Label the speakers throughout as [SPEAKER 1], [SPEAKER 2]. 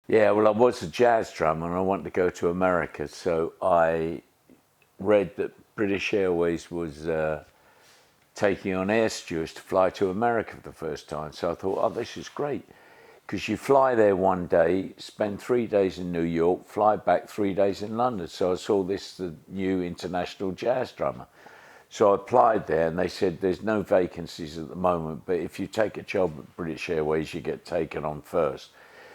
[SPEAKER 1] Yeah, well, I was a jazz drummer and I wanted to go to America, so I read that British Airways was taking on air stewards to fly to America for the first time. So I thought, oh, this is great, because you fly there one day, spend 3 days in New York, fly back 3 days in London. So I saw this, the new international jazz drummer. So I applied there and they said there's no vacancies at the moment, but if you take a job at British Airways, you get taken on first.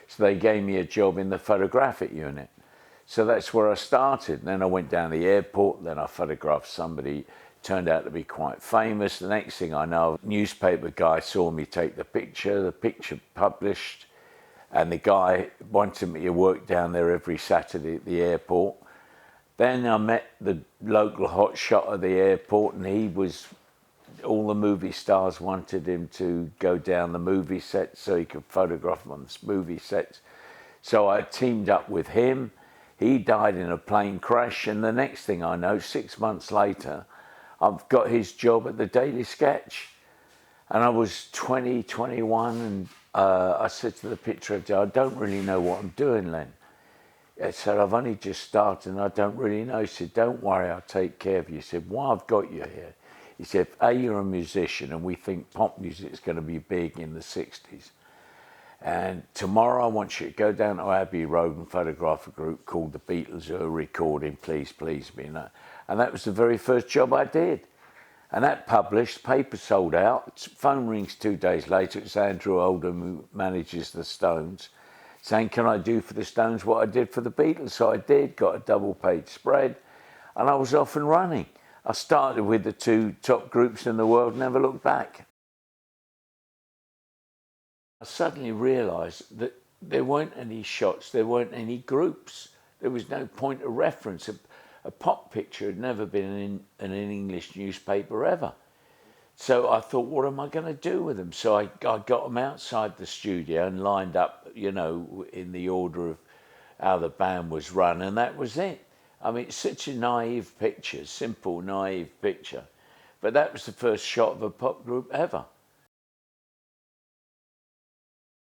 [SPEAKER 1] So they gave me a job in the photographic unit. So that's where I started. And then I went down the airport, then I photographed somebody, turned out to be quite famous. The next thing I know, a newspaper guy saw me take the picture published, and the guy wanted me to work down there every Saturday at the airport. Then I met the local hotshot at the airport, and all the movie stars wanted him to go down the movie set so he could photograph them on the movie sets. So I teamed up with him. He died in a plane crash, and the next thing I know, 6 months later, I've got his job at the Daily Sketch. And I was 20, 21, and I said to the picture editor, I don't really know what I'm doing, Len. I said, I've only just started and I don't really know. He said, don't worry, I'll take care of you. He said, why I've got you here? He said, A, you're a musician and we think pop music is going to be big in the 60s. And tomorrow I want you to go down to Abbey Road and photograph a group called the Beatles who are recording Please Please Me. And that was the very first job I did. And that published, paper sold out. Phone rings 2 days later. It's Andrew Oldham, who manages the Stones, saying, can I do for the Stones what I did for the Beatles? So I did, got a double-page spread, and I was off and running. I started with the two top groups in the world, never looked back. I suddenly realised that there weren't any shots, there weren't any groups. There was no point of reference. A pop picture had never been in an English newspaper ever. So I thought, what am I going to do with them? So I got them outside the studio and lined up, in the order of how the band was run, and that was it. I mean, it's such a naive picture, simple, naive picture. But that was the first shot of a pop group ever.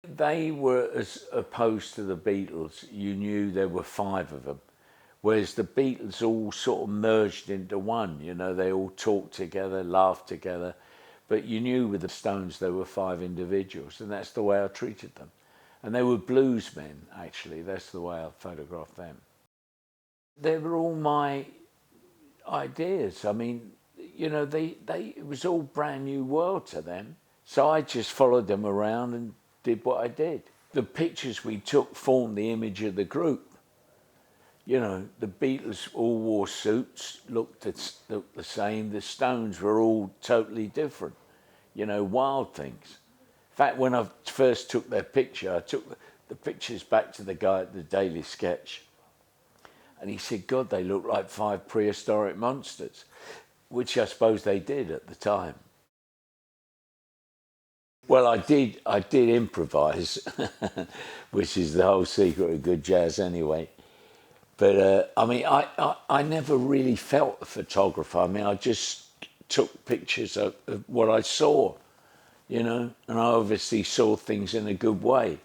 [SPEAKER 1] They were as opposed to the Beatles. You knew there were 5 of them. Whereas the Beatles all sort of merged into one, they all talked together, laughed together. But you knew with the Stones there were 5 individuals, and that's the way I treated them. And they were blues men, actually. That's the way I photographed them. They were all my ideas. I mean, it was all brand new world to them. So I just followed them around and did what I did. The pictures we took formed the image of the group. The Beatles all wore suits, looked the same. The Stones were all totally different, wild things. In fact, when I first took their picture, I took the pictures back to the guy at the Daily Sketch. And he said, God, they look like 5 prehistoric monsters, which I suppose they did at the time. Well, I did improvise, which is the whole secret of good jazz anyway. But I never really felt a photographer. I mean, I just took pictures of what I saw, and I obviously saw things in a good way.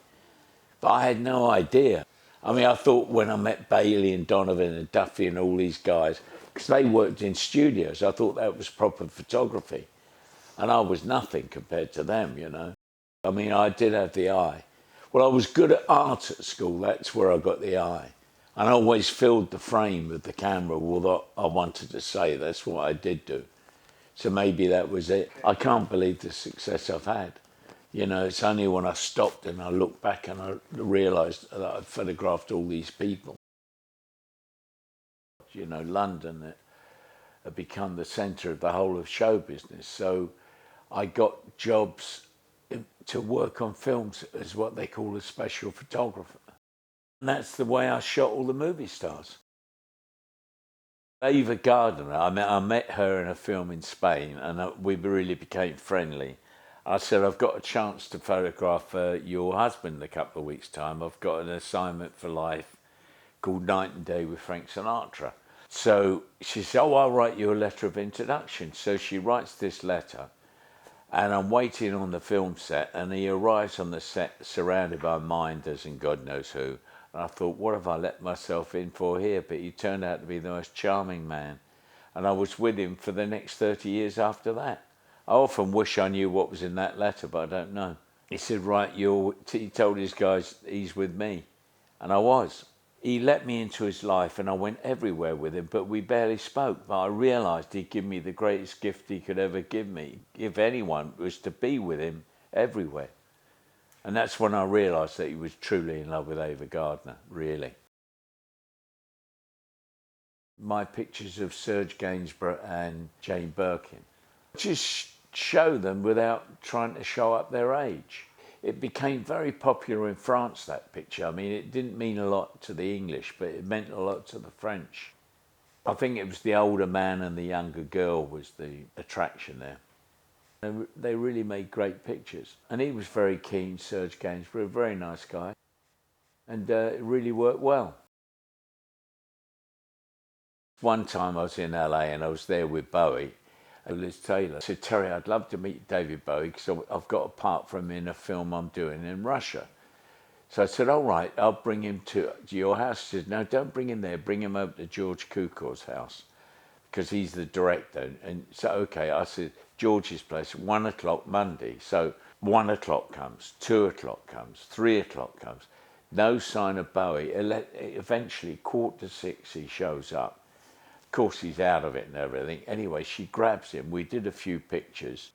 [SPEAKER 1] But I had no idea. I mean, I thought when I met Bailey and Donovan and Duffy and all these guys, because they worked in studios, I thought that was proper photography. And I was nothing compared to them, I mean, I did have the eye. Well, I was good at art at school. That's where I got the eye. And I always filled the frame with the camera with what I wanted to say. That's what I did do. So maybe that was it. I can't believe the success I've had. It's only when I stopped and I looked back and I realised that I'd photographed all these people. London had become the centre of the whole of show business. So I got jobs to work on films as what they call a special photographer. And that's the way I shot all the movie stars. Ava Gardner, I met her in a film in Spain, and we really became friendly. I said, I've got a chance to photograph your husband in a couple of weeks' time. I've got an assignment for life called Night and Day with Frank Sinatra. So she said, I'll write you a letter of introduction. So she writes this letter, And I'm waiting on the film set, and he arrives on the set surrounded by minders and God knows who. And I thought, what have I let myself in for here? But he turned out to be the most charming man. And I was with him for the next 30 years after that. I often wish I knew what was in that letter, but I don't know. He said, right, he told his guys he's with me. And I was. He let me into his life and I went everywhere with him, but we barely spoke. But I realised he'd give me the greatest gift he could ever give me, if anyone, was to be with him everywhere. And that's when I realised that he was truly in love with Ava Gardner, really. My pictures of Serge Gainsborough and Jane Birkin, just show them without trying to show up their age. It became very popular in France, that picture. I mean, it didn't mean a lot to the English, but it meant a lot to the French. I think it was the older man and the younger girl was the attraction there. They really made great pictures. And he was very keen, Serge Gainsborough, a very nice guy. And it really worked well. One time I was in LA and I was there with Bowie. Liz Taylor said, Terry, I'd love to meet David Bowie because I've got a part for him in a film I'm doing in Russia. So I said, all right, I'll bring him to your house. She said, no, don't bring him there. Bring him over to George Cukor's house because he's the director. And so, okay, I said, George's place, 1 o'clock Monday. So 1 o'clock comes, 2 o'clock comes, 3 o'clock comes. No sign of Bowie. Eventually, 5:45, he shows up. Of course, he's out of it and everything. Anyway, she grabs him. We did a few pictures.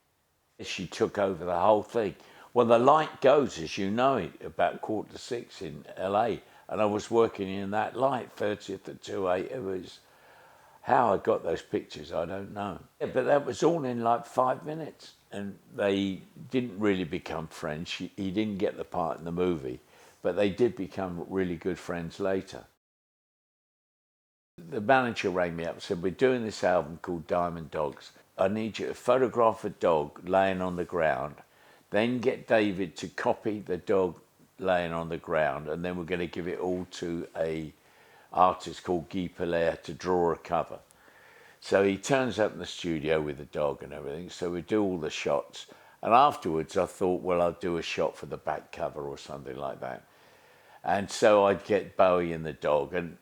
[SPEAKER 1] She took over the whole thing. Well, the light goes, as you know, about 5:45 in LA. And I was working in that light, 30th at 2:08. It was, how I got those pictures, I don't know. Yeah, but that was all in like 5 minutes. And they didn't really become friends. He didn't get the part in the movie, but they did become really good friends later. The manager rang me up and said, we're doing this album called Diamond Dogs. I need you to photograph a dog laying on the ground, then get David to copy the dog laying on the ground, and then we're going to give it all to a artist called Guy Pelaire to draw a cover. So he turns up in the studio with the dog and everything, so we do all the shots. And afterwards I thought, well, I'll do a shot for the back cover or something like that. And so I'd get Bowie and the dog, and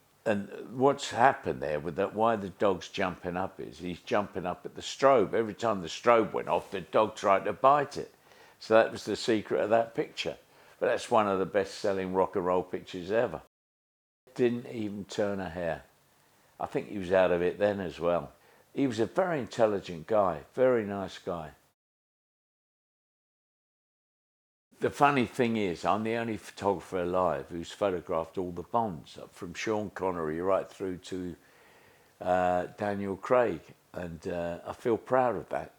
[SPEAKER 1] what's happened there with that, why the dog's jumping up is he's jumping up at the strobe. Every time the strobe went off, the dog tried to bite it. So that was the secret of that picture. But that's one of the best-selling rock and roll pictures ever. Didn't even turn a hair. I think he was out of it then as well. He was a very intelligent guy, very nice guy. The funny thing is, I'm the only photographer alive who's photographed all the Bonds, from Sean Connery right through to Daniel Craig, and I feel proud of that.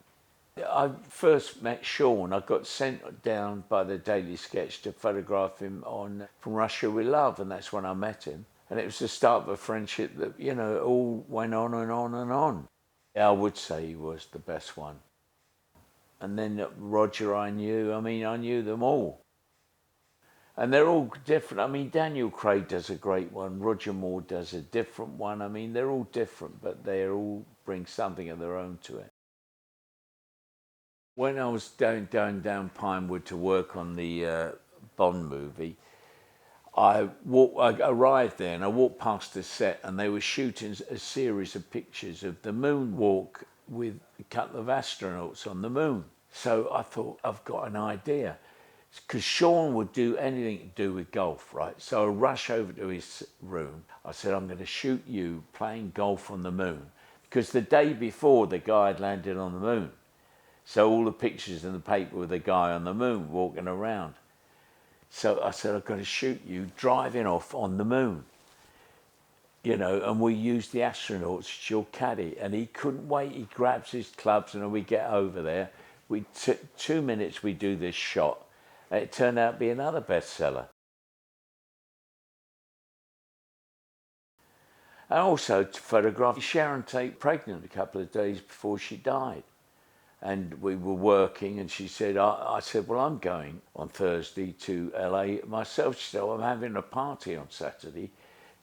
[SPEAKER 1] I first met Sean, I got sent down by the Daily Sketch to photograph him on From Russia With Love, and that's when I met him. And it was the start of a friendship that, you know, all went on and on and on. I would say he was the best one. And then Roger I knew them all. And they're all different. I mean, Daniel Craig does a great one. Roger Moore does a different one. I mean, they're all different, but they all bring something of their own to it. When I was down Pinewood to work on the Bond movie, I arrived there and I walked past the set and they were shooting a series of pictures of the moonwalk with a couple of astronauts on the moon. So I thought, I've got an idea. Because Sean would do anything to do with golf, right? So I rushed over to his room. I said, I'm going to shoot you playing golf on the moon. Because the day before, the guy had landed on the moon. So all the pictures in the paper were the guy on the moon walking around. So I said, I've got to shoot you driving off on the moon. You know, and we used the astronauts as your caddy, and he couldn't wait. He grabs his clubs, and we get over there. We took 2 minutes, we do this shot, and it turned out to be another bestseller. And also to photograph Sharon Tate pregnant a couple of days before she died. And we were working, and she said, I said, well, I'm going on Thursday to LA myself. She said, oh, I'm having a party on Saturday.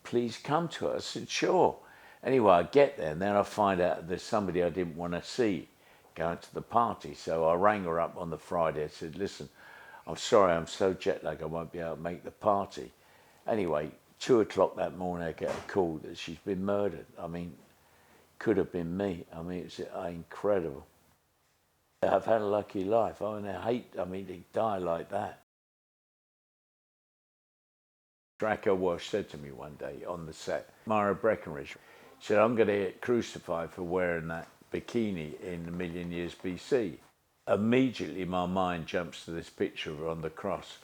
[SPEAKER 1] Please come to us. I said, sure. Anyway, I get there, and then I find out there's somebody I didn't want to see going to the party. So I rang her up on the Friday. I said, listen, I'm sorry, I'm so jet lagged, I won't be able to make the party. Anyway, 2 o'clock that morning, I get a call that she's been murdered. I mean, could have been me. I mean, it's incredible. I've had a lucky life. I mean, to die like that. Draco Walsh said to me one day on the set, Myra Breckenridge said, I'm going to get crucified for wearing that bikini in a million years BC. Immediately my mind jumps to this picture of her on the cross.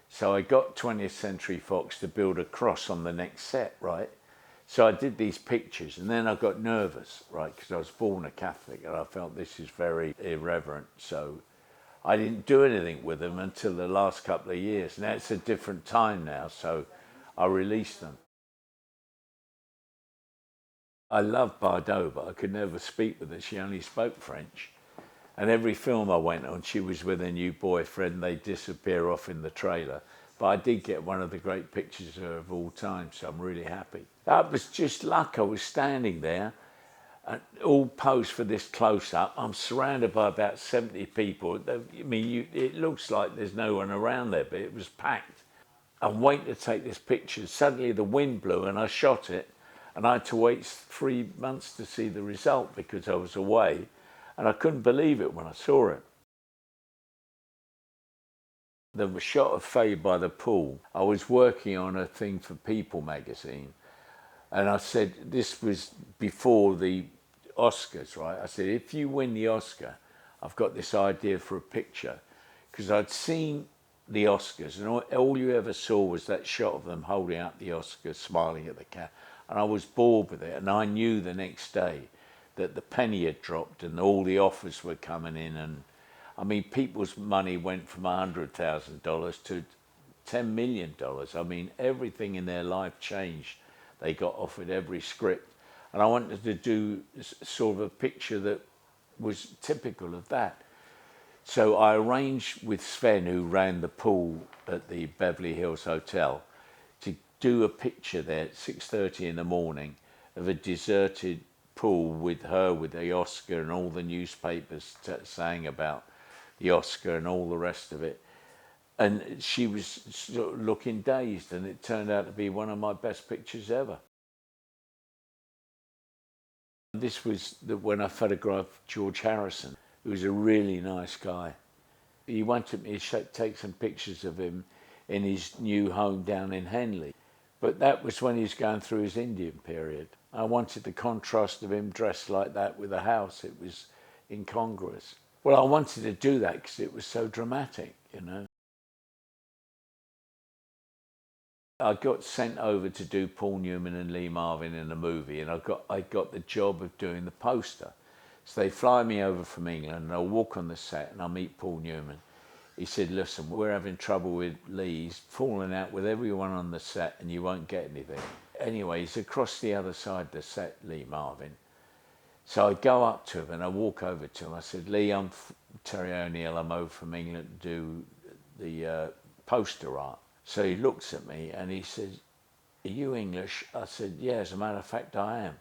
[SPEAKER 1] So I got 20th Century Fox to build a cross on the next set, right? So I did these pictures and then I got nervous, right? Because I was born a Catholic and I felt this is very irreverent. So I didn't do anything with them until the last couple of years. Now it's a different time now, so I released them. I love Bardot, but I could never speak with her. She only spoke French. And every film I went on, she was with a new boyfriend. They'd disappear off in the trailer. But I did get one of the great pictures of her of all time, so I'm really happy. That was just luck. I was standing there, all posed for this close-up. I'm surrounded by about 70 people. I mean, it looks like there's no one around there, but it was packed. I'm waiting to take this picture. Suddenly the wind blew and I shot it. And I had to wait 3 months to see the result because I was away. And I couldn't believe it when I saw it. The shot of Faye by the pool, I was working on a thing for People magazine. And I said, this was before the Oscars, right? I said, if you win the Oscar, I've got this idea for a picture. Because I'd seen the Oscars and all you ever saw was that shot of them holding up the Oscars, smiling at the camera. And I was bored with it. And I knew the next day that the penny had dropped and all the offers were coming in. And I mean, people's money went from $100,000 to $10 million. I mean, everything in their life changed. They got offered every script. And I wanted to do sort of a picture that was typical of that. So I arranged with Sven, who ran the pool at the Beverly Hills Hotel, to do a picture there at 6:30 in the morning of a deserted pool with her with the Oscar and all the newspapers saying about the Oscar and all the rest of it. And she was sort of looking dazed, and it turned out to be one of my best pictures ever. This was when I photographed George Harrison, who was a really nice guy. He wanted me to take some pictures of him in his new home down in Henley. But that was when he was going through his Indian period. I wanted the contrast of him dressed like that with a house. It was incongruous. Well, I wanted to do that because it was so dramatic, you know. I got sent over to do Paul Newman and Lee Marvin in a movie, and I got the job of doing the poster. So they fly me over from England, and I'll walk on the set, and I'll meet Paul Newman. He said, listen, we're having trouble with Lee. He's falling out with everyone on the set, and you won't get anything. Anyway, he's across the other side of the set, Lee Marvin. So I go up to him, and I walk over to him. I said, Lee, I'm Terry O'Neill. I'm over from England to do the poster art. So he looks at me and he says, are you English? I said, yeah, as a matter of fact, I am.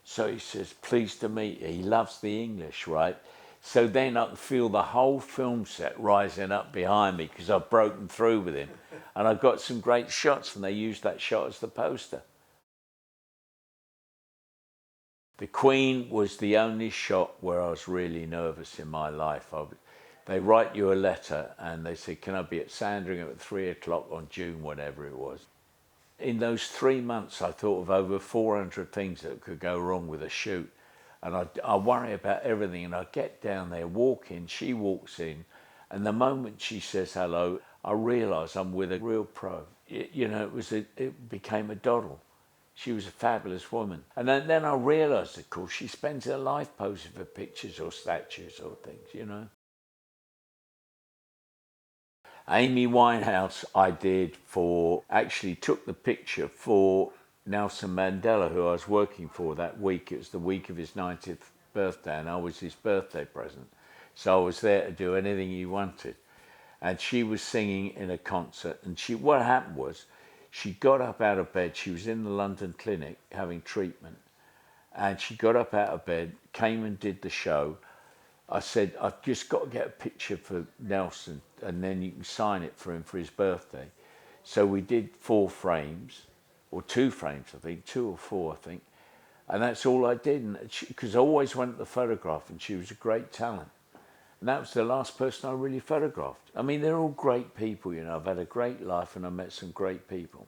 [SPEAKER 1] So he says, pleased to meet you. He loves the English, right? So then I can feel the whole film set rising up behind me because I've broken through with him. And I've got some great shots, and they used that shot as the poster. The Queen was the only shot where I was really nervous in my life. They write you a letter and they say, can I be at Sandringham at 3 o'clock on June, whatever it was. In those 3 months, I thought of over 400 things that could go wrong with a shoot. And I worry about everything. And I get down there, walk in, she walks in. And the moment she says hello, I realise I'm with a real pro. You know, it became a doddle. She was a fabulous woman. And then I realised, of course, she spends her life posing for pictures or statues or things, you know. Amy Winehouse, I actually took the picture for Nelson Mandela, who I was working for that week. It was the week of his 90th birthday, and I was his birthday present. So I was there to do anything he wanted. And she was singing in a concert, and what happened was, she got up out of bed. She was in the London clinic having treatment, and she got up out of bed, came and did the show, I said, I've just got to get a picture for Nelson and then you can sign it for him for his birthday. So we did 4 frames, or 2 frames, I think, 2 or 4, I think. And that's all I did, because I always wanted the photograph, and she was a great talent. And that was the last person I really photographed. I mean, they're all great people, you know. I've had a great life and I met some great people.